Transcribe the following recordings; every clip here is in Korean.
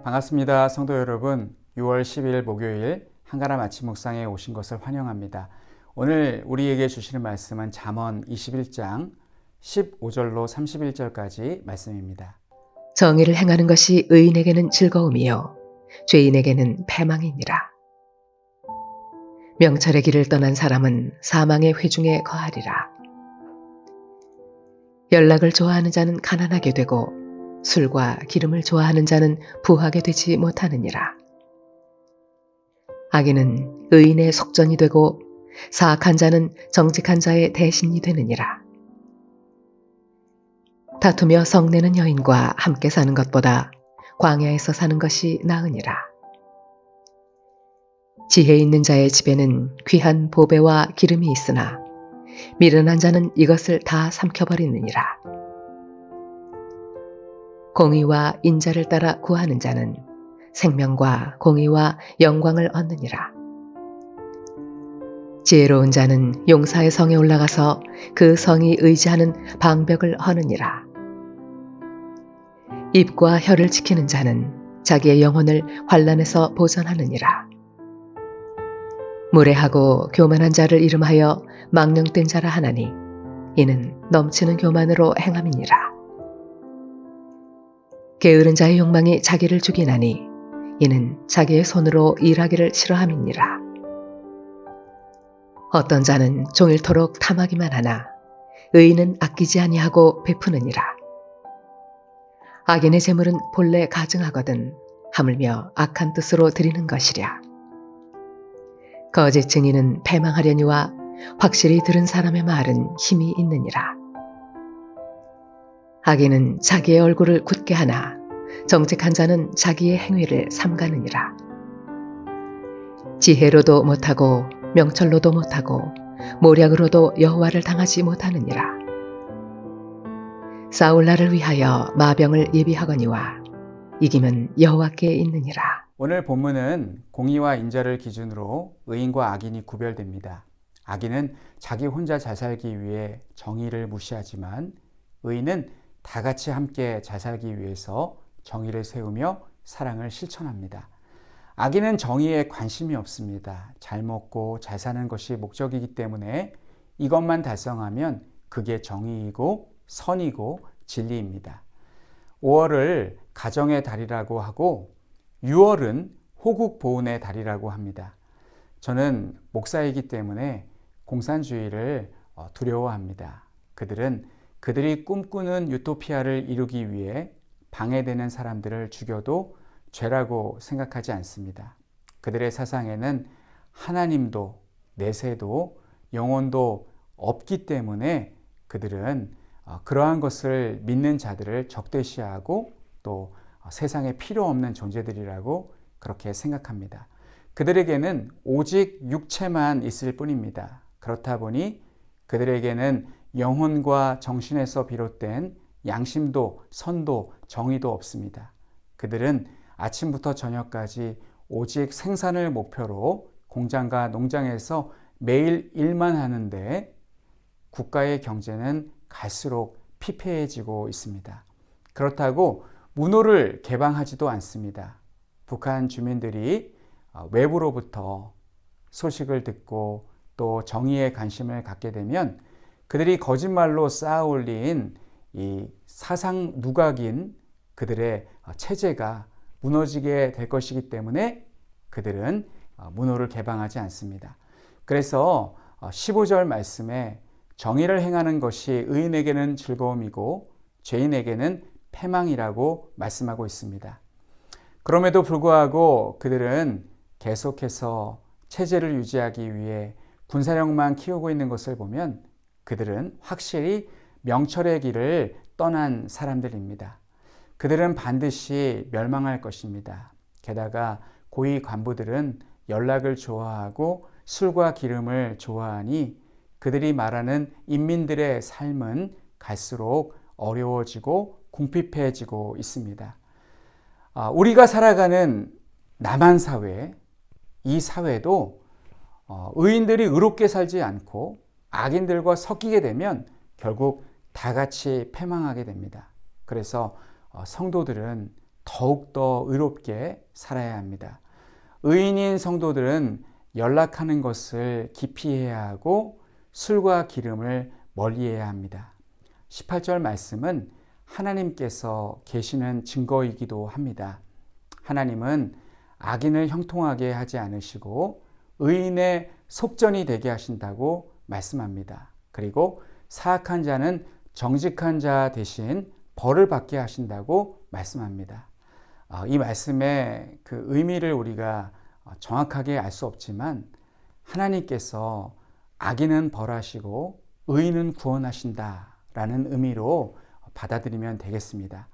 반갑습니다. 성도 여러분, 6월 10일 목요일 한가람 아침 묵상에 오신 것을 환영합니다. 오늘 우리에게 주시는 말씀은 잠언 21장 15절로 31절까지 말씀입니다. 정의를 행하는 것이 의인에게는 즐거움이요 죄인에게는 패망이니라. 명철의 길을 떠난 사람은 사망의 회중에 거하리라. 연락을 좋아하는 자는 가난하게 되고 술과 기름을 좋아하는 자는 부하게 되지 못하느니라. 악인은 의인의 속전이 되고 사악한 자는 정직한 자의 대신이 되느니라. 다투며 성내는 여인과 함께 사는 것보다 광야에서 사는 것이 나으니라. 지혜 있는 자의 집에는 귀한 보배와 기름이 있으나 미련한 자는 이것을 다 삼켜버리느니라. 공의와 인자를 따라 구하는 자는 생명과 공의와 영광을 얻느니라. 지혜로운 자는 용사의 성에 올라가서 그 성이 의지하는 방벽을 허느니라. 입과 혀를 지키는 자는 자기의 영혼을 환난에서 보전하느니라. 무례하고 교만한 자를 이름하여 망령된 자라 하나니 이는 넘치는 교만으로 행함이니라. 게으른 자의 욕망이 자기를 죽이나니 이는 자기의 손으로 일하기를 싫어함이니라. 어떤 자는 종일토록 탐하기만 하나 의인은 아끼지 아니하고 베푸느니라. 악인의 재물은 본래 가증하거든 하물며 악한 뜻으로 드리는 것이랴. 거짓 증인은 패망하려니와 확실히 들은 사람의 말은 힘이 있느니라. 악인은 자기의 얼굴을 굳게 하나 정직한 자는 자기의 행위를 삼가느니라. 지혜로도 못하고 명철로도 못하고 모략으로도 여호와를 당하지 못하느니라. 싸울 날을 위하여 마병을 예비하거니와 이김은 여호와께 있느니라. 오늘 본문은 공의와 인자를 기준으로 의인과 악인이 구별됩니다. 악인은 자기 혼자 잘 살기 위해 정의를 무시하지만 의인은 다 같이 함께 잘 살기 위해서 정의를 세우며 사랑을 실천합니다. 악인은 정의에 관심이 없습니다. 잘 먹고 잘 사는 것이 목적이기 때문에 이것만 달성하면 그게 정의이고 선이고 진리입니다. 5월을 가정의 달이라고 하고 6월은 호국 보훈의 달이라고 합니다. 저는 목사이기 때문에 공산주의를 두려워합니다. 그들은 그들이 꿈꾸는 유토피아를 이루기 위해 방해되는 사람들을 죽여도 죄라고 생각하지 않습니다. 그들의 사상에는 하나님도 내세도 영혼도 없기 때문에 그들은 그러한 것을 믿는 자들을 적대시하고 또 세상에 필요 없는 존재들이라고 그렇게 생각합니다. 그들에게는 오직 육체만 있을 뿐입니다. 그렇다 보니 그들에게는 영혼과 정신에서 비롯된 양심도 선도 정의도 없습니다. 그들은 아침부터 저녁까지 오직 생산을 목표로 공장과 농장에서 매일 일만 하는데 국가의 경제는 갈수록 피폐해지고 있습니다. 그렇다고 문호를 개방하지도 않습니다. 북한 주민들이 외부로부터 소식을 듣고 또 정의에 관심을 갖게 되면 그들이 거짓말로 쌓아 올린 이 사상 누각인 그들의 체제가 무너지게 될 것이기 때문에 그들은 문호를 개방하지 않습니다. 그래서 15절 말씀에 정의를 행하는 것이 의인에게는 즐거움이고 죄인에게는 패망이라고 말씀하고 있습니다. 그럼에도 불구하고 그들은 계속해서 체제를 유지하기 위해 군사력만 키우고 있는 것을 보면 그들은 확실히 명철의 길을 떠난 사람들입니다. 그들은 반드시 멸망할 것입니다. 게다가 고위 간부들은 연락을 좋아하고 술과 기름을 좋아하니 그들이 말하는 인민들의 삶은 갈수록 어려워지고 궁핍해지고 있습니다. 우리가 살아가는 남한 사회, 이 사회도 의인들이 의롭게 살지 않고 악인들과 섞이게 되면 결국 다 같이 패망하게 됩니다. 그래서 성도들은 더욱더 의롭게 살아야 합니다. 의인인 성도들은 연락하는 것을 기피해야 하고 술과 기름을 멀리해야 합니다. 18절 말씀은 하나님께서 계시는 증거이기도 합니다. 하나님은 악인을 형통하게 하지 않으시고 의인의 속전이 되게 하신다고 말씀합니다. 그리고 사악한 자는 정직한 자 대신 벌을 받게 하신다고 말씀합니다. 이 말씀의 그 의미를 우리가 정확하게 알 수 없지만 하나님께서 악인은 벌하시고 의인은 구원하신다라는 의미로 받아들이면 되겠습니다.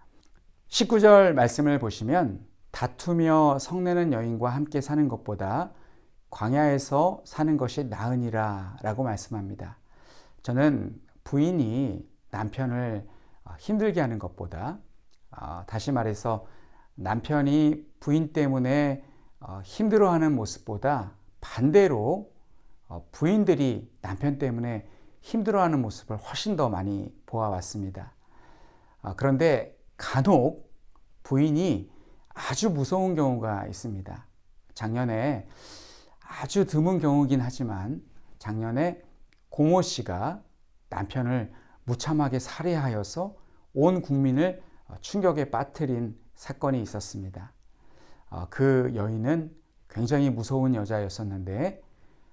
19절 말씀을 보시면 다투며 성내는 여인과 함께 사는 것보다 광야에서 사는 것이 나으니라 라고 말씀합니다. 저는 부인이 남편을 힘들게 하는 것보다 다시 말해서 남편이 부인 때문에 힘들어하는 모습보다 반대로 부인들이 남편 때문에 힘들어하는 모습을 훨씬 더 많이 보아왔습니다. 그런데 간혹 부인이 아주 무서운 경우가 있습니다. 작년에 아주 드문 경우긴 하지만 작년에 고모 씨가 남편을 무참하게 살해하여서 온 국민을 충격에 빠뜨린 사건이 있었습니다. 그 여인은 굉장히 무서운 여자였었는데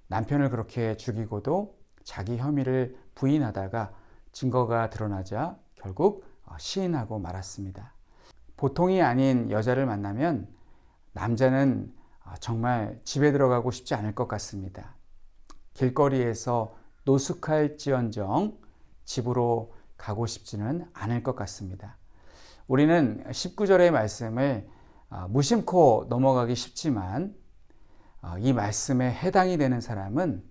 남편을 그렇게 죽이고도 자기 혐의를 부인하다가 증거가 드러나자 결국 시인하고 말았습니다. 보통이 아닌 여자를 만나면 남자는 정말 집에 들어가고 싶지 않을 것 같습니다. 길거리에서 노숙할지언정 집으로 가고 싶지는 않을 것 같습니다. 우리는 19절의 말씀을 무심코 넘어가기 쉽지만 이 말씀에 해당이 되는 사람은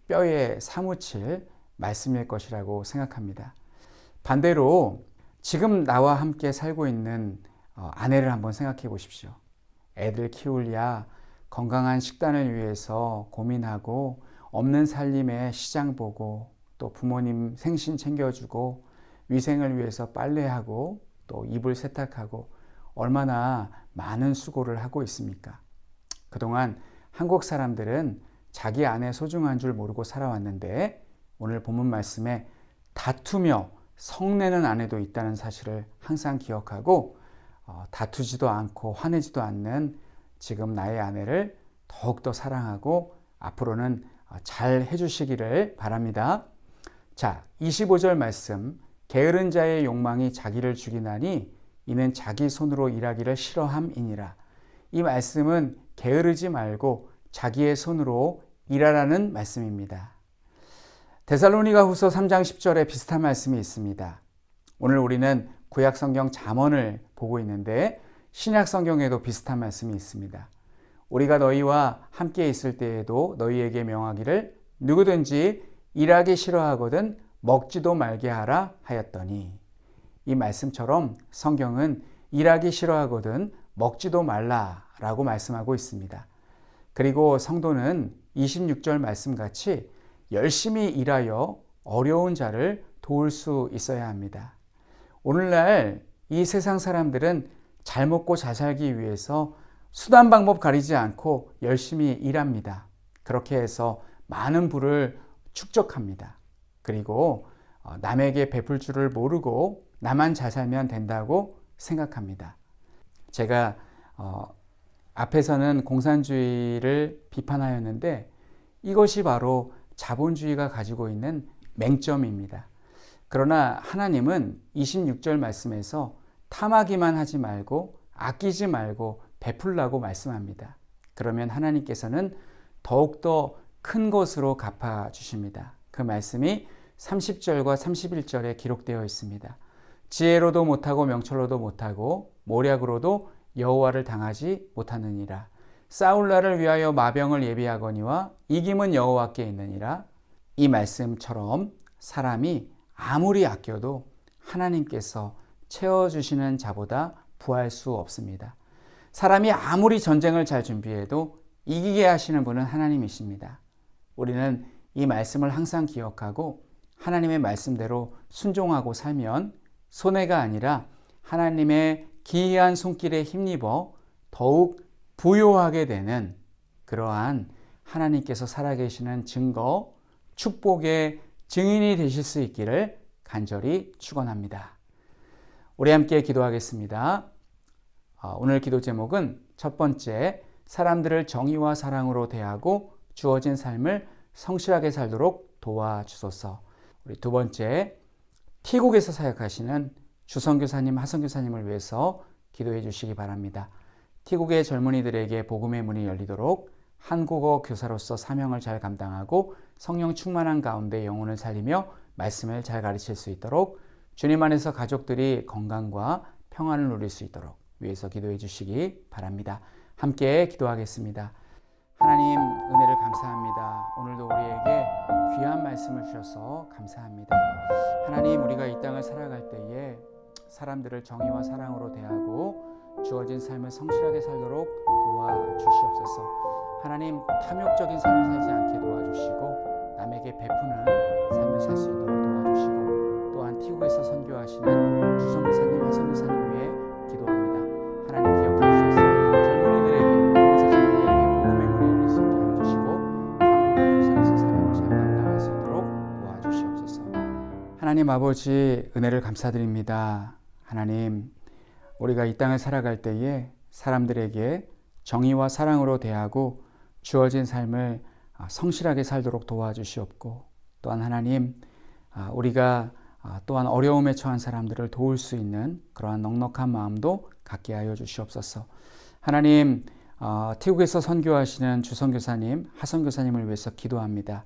뼈에 사무칠 말씀일 것이라고 생각합니다. 반대로 지금 나와 함께 살고 있는 아내를 한번 생각해 보십시오. 애들 키우랴 건강한 식단을 위해서 고민하고 없는 살림에 시장 보고 또 부모님 생신 챙겨주고 위생을 위해서 빨래하고 또 이불 세탁하고 얼마나 많은 수고를 하고 있습니까? 그동안 한국 사람들은 자기 아내 소중한 줄 모르고 살아왔는데 오늘 본문 말씀에 다투며 성내는 아내도 있다는 사실을 항상 기억하고 다투지도 않고 화내지도 않는 지금 나의 아내를 더욱더 사랑하고 앞으로는 잘 해주시기를 바랍니다. 자, 25절 말씀 게으른 자의 욕망이 자기를 죽이나니 이는 자기 손으로 일하기를 싫어함이니라. 이 말씀은 게으르지 말고 자기의 손으로 일하라는 말씀입니다. 데살로니가 후서 3장 10절에 비슷한 말씀이 있습니다. 오늘 우리는 구약 성경 잠언을 보고 있는데 신약 성경에도 비슷한 말씀이 있습니다. 우리가 너희와 함께 있을 때에도 너희에게 명하기를 누구든지 일하기 싫어하거든 먹지도 말게 하라 하였더니 이 말씀처럼 성경은 일하기 싫어하거든 먹지도 말라라고 말씀하고 있습니다. 그리고 성도는 26절 말씀같이 열심히 일하여 어려운 자를 도울 수 있어야 합니다. 오늘날 이 세상 사람들은 잘 먹고 잘 살기 위해서 수단 방법 가리지 않고 열심히 일합니다. 그렇게 해서 많은 부를 축적합니다. 그리고 남에게 베풀 줄을 모르고 나만 잘 살면 된다고 생각합니다. 제가 앞에서는 공산주의를 비판하였는데 이것이 바로 자본주의가 가지고 있는 맹점입니다. 그러나 하나님은 26절 말씀에서 탐하기만 하지 말고 아끼지 말고 베풀라고 말씀합니다. 그러면 하나님께서는 더욱더 큰 것으로 갚아주십니다. 그 말씀이 30절과 31절에 기록되어 있습니다. 지혜로도 못하고 명철로도 못하고 모략으로도 여호와를 당하지 못하느니라. 싸울 날을 위하여 마병을 예비하거니와 이김은 여호와께 있느니라. 이 말씀처럼 사람이 아무리 아껴도 하나님께서 채워주시는 자보다 부할 수 없습니다. 사람이 아무리 전쟁을 잘 준비해도 이기게 하시는 분은 하나님이십니다. 우리는 이 말씀을 항상 기억하고 하나님의 말씀대로 순종하고 살면 손해가 아니라 하나님의 기이한 손길에 힘입어 더욱 부요하게 되는 그러한 하나님께서 살아계시는 증거, 축복의 증인이 되실 수 있기를 간절히 축원합니다. 우리 함께 기도하겠습니다. 오늘 기도 제목은 첫 번째, 사람들을 정의와 사랑으로 대하고 주어진 삶을 성실하게 살도록 도와주소서. 우리 두 번째, 티국에서 사역하시는 주선교사님, 하선교사님을 위해서 기도해 주시기 바랍니다. 티국의 젊은이들에게 복음의 문이 열리도록 한국어 교사로서 사명을 잘 감당하고 성령 충만한 가운데 영혼을 살리며 말씀을 잘 가르칠 수 있도록 주님 안에서 가족들이 건강과 평안을 누릴 수 있도록 위해서 기도해 주시기 바랍니다. 함께 기도하겠습니다. 하나님, 은혜를 감사합니다. 오늘도 우리에게 귀한 말씀을 주셔서 감사합니다. 하나님, 우리가 이 땅을 살아갈 때에 사람들을 정의와 사랑으로 대하고 주어진 삶을 성실하게 살도록 도와주시옵소서. 하나님, 탐욕적인 삶을 살지 않게 도와주시고 남에게 베푸는 삶을 살 수 있도록 도와주시고, 또한 티국에서 선교하시는 주선교사님, 하선교사님 위해 기도합니다. 하나님, 기억해 주셔서 젊은이들에게, 동사 젊은이들에게 복음의 문이 열릴 수 있게 해주시고 한국의 교사로서 사명을 잘 감당할 수 있도록 도와주시옵소서. 하나님 아버지, 은혜를 감사드립니다. 하나님, 우리가 이 땅을 살아갈 때에 사람들에게 정의와 사랑으로 대하고 주어진 삶을 성실하게 살도록 도와주시옵고, 또한 하나님, 우리가 또한 어려움에 처한 사람들을 도울 수 있는 그러한 넉넉한 마음도 갖게 하여 주시옵소서. 하나님, 티국에서 선교하시는 주선교사님, 하선교사님을 위해서 기도합니다.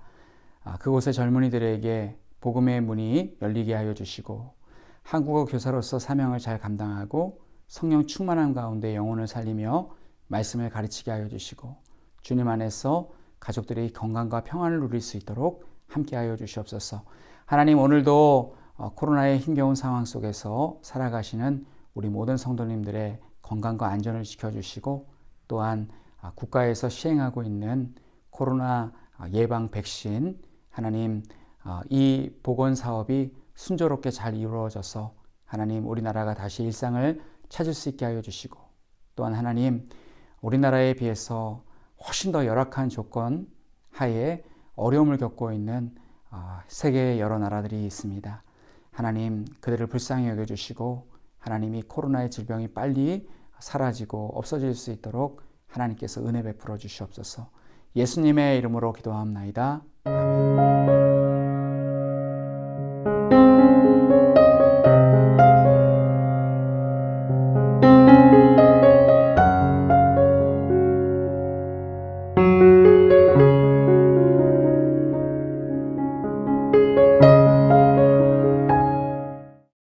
그곳의 젊은이들에게 복음의 문이 열리게 하여 주시고 한국어 교사로서 사명을 잘 감당하고 성령 충만한 가운데 영혼을 살리며 말씀을 가르치게 하여 주시고 주님 안에서 가족들이 건강과 평안을 누릴 수 있도록 함께 하여 주시옵소서. 하나님, 오늘도 코로나의 힘겨운 상황 속에서 살아가시는 우리 모든 성도님들의 건강과 안전을 지켜주시고, 또한 국가에서 시행하고 있는 코로나 예방 백신, 하나님, 이 보건 사업이 순조롭게 잘 이루어져서 하나님, 우리나라가 다시 일상을 찾을 수 있게 하여 주시고, 또한 하나님, 우리나라에 비해서 훨씬 더 열악한 조건 하에 어려움을 겪고 있는 세계의 여러 나라들이 있습니다. 하나님, 그들을 불쌍히 여겨주시고 하나님이 코로나의 질병이 빨리 사라지고 없어질 수 있도록 하나님께서 은혜 베풀어 주시옵소서. 예수님의 이름으로 기도하옵나이다. 아멘.